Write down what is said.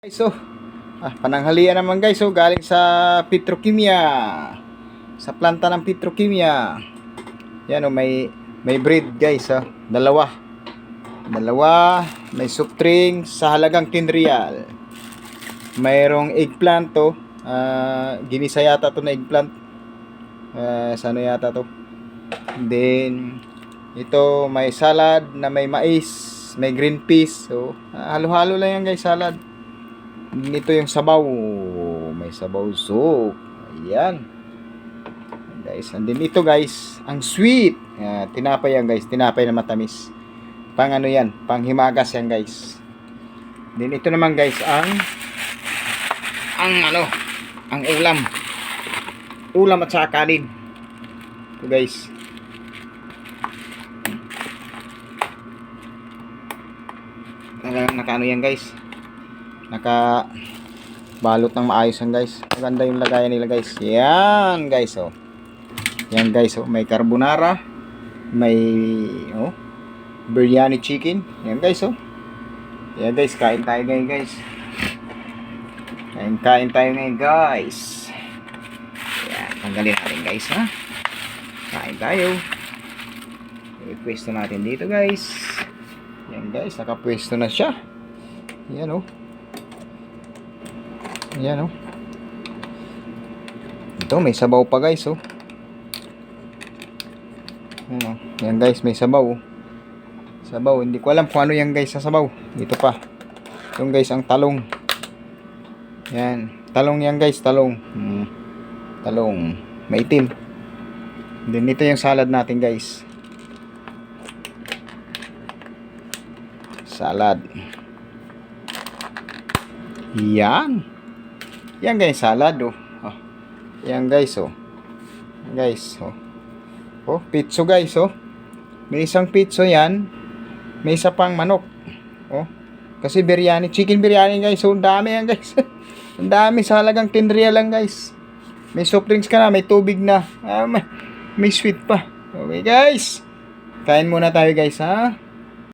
Guys, pananghalian naman guys, galing sa petrokimya. Sa planta ng petrokimya. Yan may bread guys, dalawa. May soft drink sa halagang 10 real. Mayroong eggplant to. Ginisa yata to na eggplant. Sa ano yata to. Then ito may salad na may mais, may green peas. So, halo-halo lang yan guys, salad. Ito yung sabaw. May sabaw soup. Ayan. Guys, and then ito guys, ang sweet. Tinapay yan guys, tinapay na matamis. Pang ano yan, pang himagas yan guys. Then ito naman guys, ang ulam. Ulam at saka kanin. Ito guys. Naka ano yan guys. Naka balot ng maayos yan guys. Maganda yung lagayan nila guys. Yan guys, Yan guys, may carbonara, may biryani chicken. Yan guys, Yan guys, kain tayo ngayon guys. Kain tayo ngayon guys. Yan, tanggalin natin guys, Kain tayo. I-pwesto natin dito guys. Yan guys, nakapwesto na siya. Yan Yan Ito may sabaw pa guys, Yan guys, may sabaw. Sabaw, hindi ko alam kung ano yan guys sa sabaw. Ito pa. Yung guys, ang talong. Yan, talong yan guys, talong. Talong, maitim. Then ito yung salad natin guys. Salad. Yan. Yan guys, salad Yan guys, Guys, pizza guys, May isang pizza yan. May isa pang manok. Kasi biryani, chicken biryani guys. Ang dami yan guys. Ang dami, sa halagang 10 real lang guys. May soft drinks ka na, may tubig na. May sweet pa. Okay guys. Kain muna tayo guys,